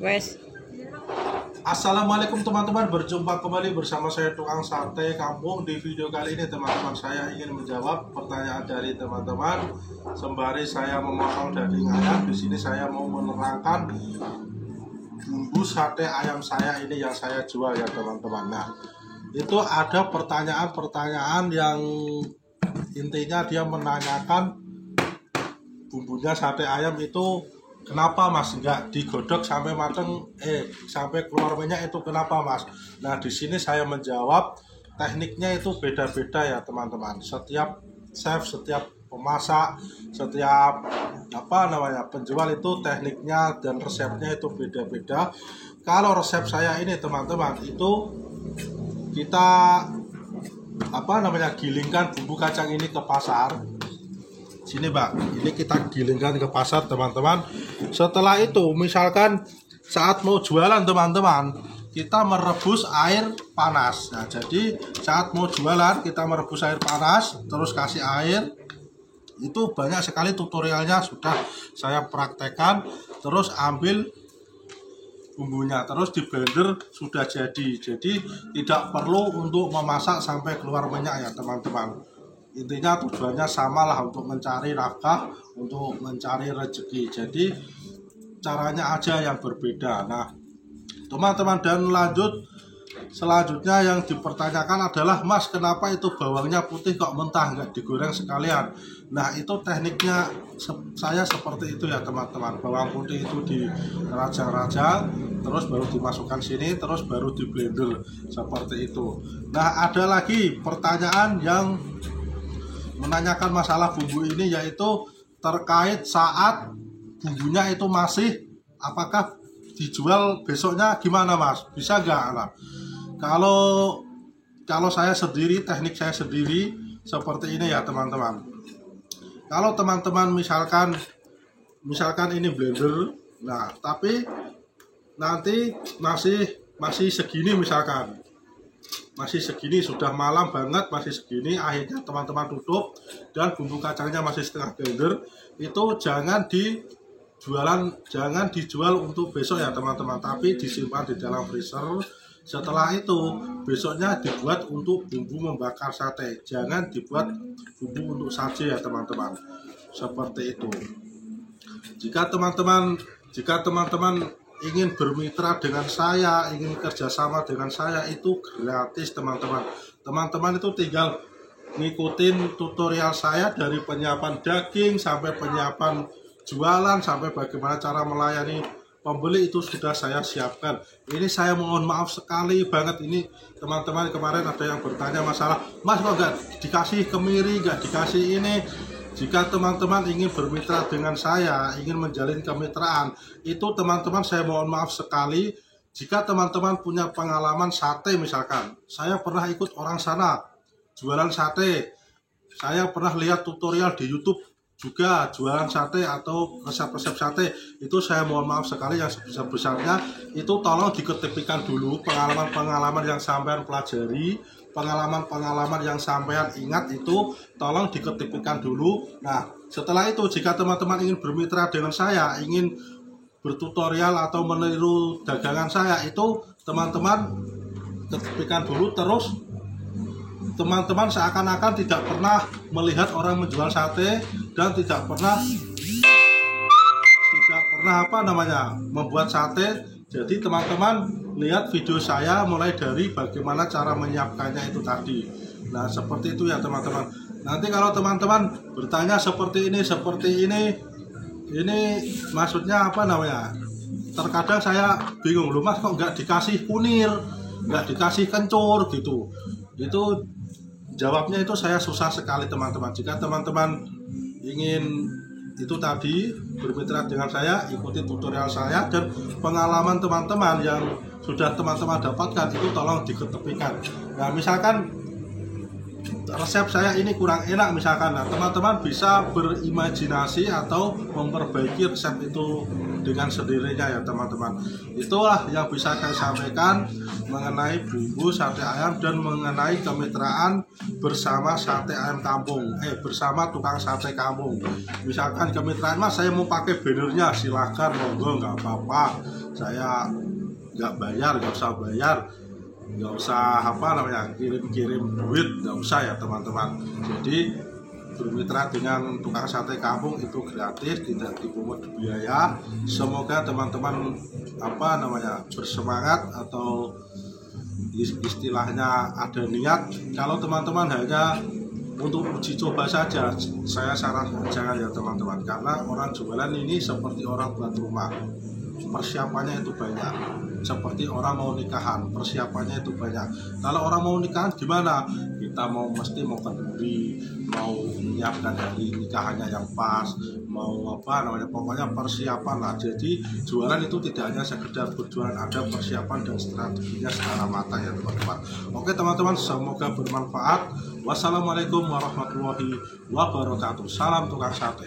Wes. Assalamualaikum teman-teman, berjumpa kembali bersama saya tukang sate kampung. Di video kali ini teman-teman, saya ingin menjawab pertanyaan dari teman-teman sembari saya memotong daging ayam. Di sini saya mau menerangkan bumbu sate ayam saya ini yang saya jual ya teman-teman. Nah, itu ada pertanyaan-pertanyaan yang intinya dia menanyakan bumbunya sate ayam itu kenapa mas nggak digodok sampai mateng, sampai keluar minyak, itu kenapa mas? Nah, di sini saya menjawab tekniknya itu beda-beda ya teman-teman. Setiap chef, setiap pemasak, setiap penjual itu tekniknya dan resepnya itu beda-beda. Kalau resep saya ini teman-teman, itu kita gilingkan bumbu kacang ini ke pasar. Sini Mbak, ini kita gilingkan ke pasar teman-teman. Setelah itu misalkan saat mau jualan teman-teman, kita merebus air panas. Nah, jadi saat mau jualan kita merebus air panas, terus kasih air. Itu banyak sekali tutorialnya sudah saya praktekkan. Terus ambil bumbunya, terus di blender sudah jadi. Jadi tidak perlu untuk memasak sampai keluar minyak ya teman-teman. Intinya tujuannya sama lah, untuk mencari nafkah, untuk mencari rezeki. Jadi caranya aja yang berbeda. Nah teman-teman, dan selanjutnya yang dipertanyakan adalah, mas kenapa itu bawangnya putih kok mentah, nggak digoreng sekalian? Nah, itu tekniknya saya seperti itu ya teman-teman. Bawang putih itu dirajang-rajang, terus baru dimasukkan sini, terus baru di blender seperti itu. Nah, ada lagi pertanyaan yang menanyakan masalah bumbu ini, yaitu terkait saat bumbunya itu masih, apakah dijual besoknya gimana mas, bisa nggak? Nah, kalau saya sendiri, teknik saya sendiri seperti ini ya teman-teman. Kalau teman-teman misalkan ini blender, nah tapi nanti masih segini, misalkan masih segini, sudah malam banget, masih segini, akhirnya teman-teman tutup dan bumbu kacangnya masih setengah blender, itu jangan dijual untuk besok ya teman-teman, tapi disimpan di dalam freezer. Setelah itu besoknya dibuat untuk bumbu membakar sate, jangan dibuat bumbu untuk saji ya teman-teman, seperti itu. Jika teman-teman ingin bermitra dengan saya, ingin kerjasama dengan saya, itu gratis teman-teman. Teman-teman itu tinggal ngikutin tutorial saya dari penyiapan daging sampai penyiapan jualan, sampai bagaimana cara melayani pembeli, itu sudah saya siapkan. Ini saya mohon maaf sekali banget ini teman-teman, kemarin ada yang bertanya masalah, mas kok nggak dikasih kemiri, nggak dikasih ini. Jika teman-teman ingin bermitra dengan saya, ingin menjalin kemitraan, itu teman-teman saya mohon maaf sekali. Jika teman-teman punya pengalaman sate, misalkan saya pernah ikut orang sana jualan sate, saya pernah lihat tutorial di YouTube juga jualan sate atau resep-resep sate, itu saya mohon maaf sekali, yang sebesar-besarnya itu tolong diketepikan dulu pengalaman-pengalaman yang sampean pelajari, pengalaman-pengalaman yang sampean ingat, itu tolong diketepikan dulu. Nah, setelah itu jika teman-teman ingin bermitra dengan saya, ingin bertutorial atau meniru dagangan saya, itu teman-teman ketepikan dulu. Terus teman-teman seakan-akan tidak pernah melihat orang menjual sate dan tidak pernah membuat sate. Jadi teman-teman lihat video saya mulai dari bagaimana cara menyiapkannya itu tadi. Nah, seperti itu ya teman-teman. Nanti kalau teman-teman bertanya seperti ini maksudnya terkadang saya bingung, loh mas kok nggak dikasih kunir, nggak dikasih kencur gitu. Itu jawabnya itu saya susah sekali teman-teman. Jika teman-teman ingin itu tadi bermitra dengan saya, ikuti tutorial saya, dan pengalaman teman-teman yang sudah teman-teman dapatkan itu tolong diketepikan. Nah, misalkan resep saya ini kurang enak misalkan, nah teman-teman bisa berimajinasi atau memperbaiki resep itu dengan sendirinya ya teman-teman. Itulah yang bisa saya sampaikan mengenai bumbu sate ayam dan mengenai kemitraan bersama sate ayam kampung, bersama tukang sate kampung. Misalkan kemitraan, mas saya mau pakai bannernya, silahkan, monggo, nggak apa-apa. saya nggak bayar, nggak usah bayar, nggak usah kirim-kirim duit, nggak usah ya teman-teman. Jadi bermitra dengan tukang sate kampung itu gratis, tidak dipungut biaya. Semoga teman-teman bersemangat, atau istilahnya ada niat. Kalau teman-teman hanya untuk uji coba saja, saya sarankan jangan ya teman-teman, karena orang jualan ini seperti orang buat rumah, persiapannya itu banyak. Seperti orang mau nikahan, persiapannya itu banyak. Kalau orang mau nikahan gimana? Kita mesti mau kenduri, mau menyiapkan hari nikahannya yang pas, mau pokoknya persiapan lah. Jadi jualan itu tidak hanya sekedar berjualan, ada persiapan dan strateginya secara matang ya teman-teman. Oke teman-teman, semoga bermanfaat. Wassalamualaikum warahmatullahi wabarakatuh. Salam tukang sate.